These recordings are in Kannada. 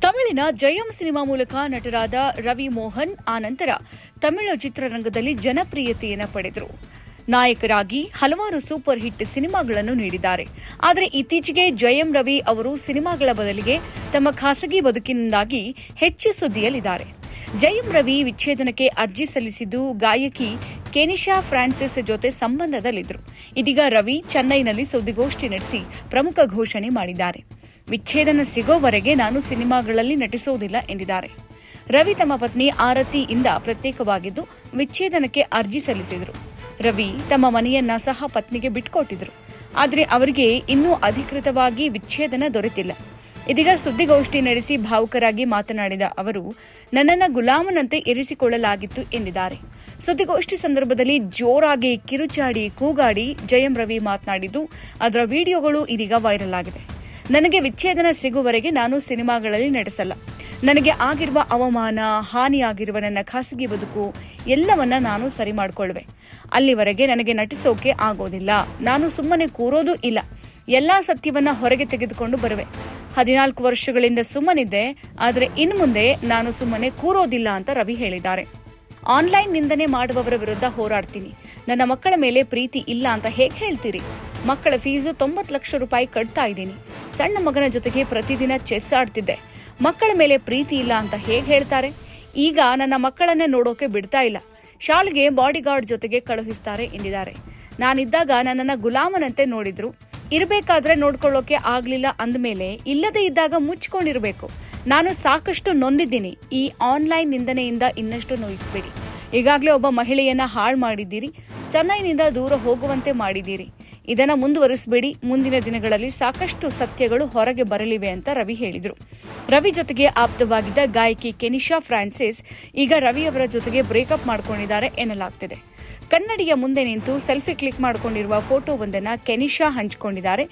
ತಮಿಳಿನ ಜಯಂ ಸಿನಿಮಾ ಮೂಲಕ ನಟರಾದ ರವಿ ಮೋಹನ್ ಆನಂತರ ತಮಿಳು ಚಿತ್ರರಂಗದಲ್ಲಿ ಜನಪ್ರಿಯತೆಯನ್ನು ಪಡೆದರು. ನಾಯಕರಾಗಿ ಹಲವಾರು ಸೂಪರ್ ಹಿಟ್ ಸಿನಿಮಾಗಳನ್ನು ನೀಡಿದ್ದಾರೆ. ಆದರೆ ಇತ್ತೀಚೆಗೆ ಜಯಂ ರವಿ ಅವರು ಸಿನಿಮಾಗಳ ಬದಲಿಗೆ ತಮ್ಮ ಖಾಸಗಿ ಬದುಕಿನಿಂದಾಗಿ ಹೆಚ್ಚು ಸುದ್ದಿಯಲ್ಲಿದ್ದಾರೆ. ಜಯಂ ರವಿ ವಿಚ್ಛೇದನಕ್ಕೆ ಅರ್ಜಿ ಸಲ್ಲಿಸಿದ್ದು ಗಾಯಕಿ ಕೆನಿಶಾ ಫ್ರಾನ್ಸಿಸ್ ಜೊತೆ ಸಂಬಂಧದಲ್ಲಿದ್ದರು. ಇದೀಗ ರವಿ ಚೆನ್ನೈನಲ್ಲಿ ಸುದ್ದಿಗೋಷ್ಠಿ ನಡೆಸಿ ಪ್ರಮುಖ ಘೋಷಣೆ ಮಾಡಿದ್ದಾರೆ. ವಿಚ್ಛೇದನ ಸಿಗೋವರೆಗೆ ನಾನು ಸಿನಿಮಾಗಳಲ್ಲಿ ನಟಿಸುವುದಿಲ್ಲ ಎಂದಿದ್ದಾರೆ. ರವಿ ತಮ್ಮ ಪತ್ನಿ ಆರತಿಯಿಂದ ಪ್ರತ್ಯೇಕವಾಗಿದ್ದು ವಿಚ್ಛೇದನಕ್ಕೆ ಅರ್ಜಿ ಸಲ್ಲಿಸಿದರು. ರವಿ ತಮ್ಮ ಮನೆಯನ್ನ ಸಹ ಪತ್ನಿಗೆ ಬಿಟ್ಟುಕೊಟ್ಟಿದ್ರು. ಆದರೆ ಅವರಿಗೆ ಇನ್ನೂ ಅಧಿಕೃತವಾಗಿ ವಿಚ್ಛೇದನ ದೊರೆತಿಲ್ಲ. ಇದೀಗ ಸುದ್ದಿಗೋಷ್ಠಿ ನಡೆಸಿ ಭಾವುಕರಾಗಿ ಮಾತನಾಡಿದ ಅವರು, ನನ್ನನ್ನು ಗುಲಾಮನಂತೆ ಇರಿಸಿಕೊಳ್ಳಲಾಗಿತ್ತು ಎಂದಿದ್ದಾರೆ. ಸುದ್ದಿಗೋಷ್ಠಿ ಸಂದರ್ಭದಲ್ಲಿ ಜೋರಾಗಿ ಕಿರುಚಾಡಿ ಕೂಗಾಡಿ ಜಯಂ ರವಿ ಮಾತನಾಡಿದ್ದು ಅದರ ವಿಡಿಯೋಗಳು ಇದೀಗ ವೈರಲ್ ಆಗಿದೆ. ನನಗೆ ವಿಚ್ಛೇದನ ಸಿಗುವವರೆಗೆ ನಾನು ಸಿನಿಮಾಗಳಲ್ಲಿ ನಟಿಸಲ್ಲ. ನನಗೆ ಆಗಿರುವ ಅವಮಾನ, ಹಾನಿಯಾಗಿರುವ ನನ್ನ ಖಾಸಗಿ ಬದುಕು ಎಲ್ಲವನ್ನ ನಾನು ಸರಿ ಮಾಡಿಕೊಳ್ಳುವೆ. ಅಲ್ಲಿವರೆಗೆ ನನಗೆ ನಟಿಸೋಕೆ ಆಗೋದಿಲ್ಲ. ನಾನು ಸುಮ್ಮನೆ ಕೂರೋದೂ ಇಲ್ಲ. ಎಲ್ಲಾ ಸತ್ಯವನ್ನ ಹೊರಗೆ ತೆಗೆದುಕೊಂಡು ಬರುವೆ. 14 ವರ್ಷಗಳಿಂದ ಸುಮ್ಮನಿದ್ದೆ, ಆದರೆ ಇನ್ನು ಮುಂದೆ ನಾನು ಸುಮ್ಮನೆ ಕೂರೋದಿಲ್ಲ ಅಂತ ರವಿ ಹೇಳಿದ್ದಾರೆ. ಆನ್ಲೈನ್ ನಿಂದನೆ ಮಾಡುವವರ ವಿರುದ್ಧ ಹೋರಾಡ್ತೀನಿ. ನನ್ನ ಮಕ್ಕಳ ಮೇಲೆ ಪ್ರೀತಿ ಇಲ್ಲ ಅಂತ ಹೇಗೆ ಹೇಳ್ತೀರಿ? ಮಕ್ಕಳ ಫೀಸು 90 ಲಕ್ಷ ರೂಪಾಯಿ ಕಟ್ತಾ ಇದ್ದೀನಿ. ಸಣ್ಣ ಮಗನ ಜೊತೆಗೆ ಪ್ರತಿದಿನ ಚೆಸ್ ಆಡ್ತಿದ್ದೆ. ಮಕ್ಕಳ ಮೇಲೆ ಪ್ರೀತಿ ಇಲ್ಲ ಅಂತ ಹೇಗೆ ಹೇಳ್ತಾರೆ? ಈಗ ನನ್ನ ಮಕ್ಕಳನ್ನೇ ನೋಡೋಕೆ ಬಿಡ್ತಾ ಇಲ್ಲ. ಶಾಲೆಗೆ ಬಾಡಿಗಾರ್ಡ್ ಜೊತೆಗೆ ಕಳುಹಿಸ್ತಾರೆ ಎಂದಿದ್ದಾರೆ. ನಾನಿದ್ದಾಗ ನನ್ನನ್ನು ಗುಲಾಮನಂತೆ ನೋಡಿದ್ರು. ಇರಬೇಕಾದ್ರೆ ನೋಡ್ಕೊಳ್ಳೋಕೆ ಆಗ್ಲಿಲ್ಲ ಅಂದಮೇಲೆ ಇಲ್ಲದೇ ಇದ್ದಾಗ ಮುಚ್ಕೊಂಡಿರ್ಬೇಕು. ನಾನು ಸಾಕಷ್ಟು ನೊಂದಿದ್ದೀನಿ. ಈ ಆನ್ಲೈನ್ ನಿಂದನೆಯಿಂದ ಇನ್ನಷ್ಟು ನೋಯಿಸಬೇಡಿ. ಈಗಾಗಲೇ ಒಬ್ಬ ಮಹಿಳೆಯನ್ನ ಹಾಳು ಮಾಡಿದ್ದೀರಿ. ಚೆನ್ನೈನಿಂದ ದೂರ ಹೋಗುವಂತೆ ಮಾಡಿದ್ದೀರಿ. ಇದನ್ನು ಮುಂದುವರಿಸಬೇಡಿ. ಮುಂದಿನ ದಿನಗಳಲ್ಲಿ ಸಾಕಷ್ಟು ಸತ್ಯಗಳು ಹೊರಗೆ ಬರಲಿವೆ ಅಂತ ರವಿ ಹೇಳಿದರು. ರವಿ ಜೊತೆಗೆ ಆಪ್ತವಾಗಿದ್ದ ಗಾಯಕಿ ಕೆನಿಶಾ ಫ್ರಾನ್ಸಿಸ್ ಈಗ ರವಿಯವರ ಜೊತೆಗೆ ಬ್ರೇಕಪ್ ಮಾಡಿಕೊಂಡಿದ್ದಾರೆ ಎನ್ನಲಾಗ್ತಿದೆ. ಕನ್ನಡಿಯ ಮುಂದೆ ನಿಂತು ಸೆಲ್ಫಿ ಕ್ಲಿಕ್ ಮಾಡಿಕೊಂಡಿರುವ ಫೋಟೋವೊಂದನ್ನು ಕೆನಿಶಾ ಹಂಚಿಕೊಂಡಿದ್ದಾರೆ.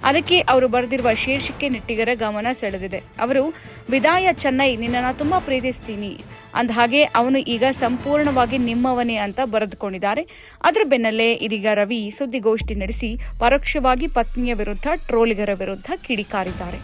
ಅದಕ್ಕೆ ಅವರು ಬರೆದಿರುವ ಶೀರ್ಷಿಕೆ ನೆಟ್ಟಿಗರ ಗಮನ ಸೆಳೆದಿದೆ. ಅವರು, ವಿದಾಯ ಚೆನ್ನೈ, ನಿನ್ನನ್ನು ತುಂಬಾ ಪ್ರೀತಿಸ್ತೀನಿ ಅಂದ ಹಾಗೆ ಅವನು ಈಗ ಸಂಪೂರ್ಣವಾಗಿ ನಿಮ್ಮವನೇ ಅಂತ ಬರೆದುಕೊಂಡಿದ್ದಾರೆ. ಅದರ ಬೆನ್ನಲ್ಲೇ ಇದೀಗ ರವಿ ಸುದ್ದಿಗೋಷ್ಠಿ ನಡೆಸಿ ಪರೋಕ್ಷವಾಗಿ ಪತ್ನಿಯ ವಿರುದ್ಧ, ಟ್ರೋಲಿಗರ ವಿರುದ್ಧ ಕಿಡಿಕಾರಿದ್ದಾರೆ.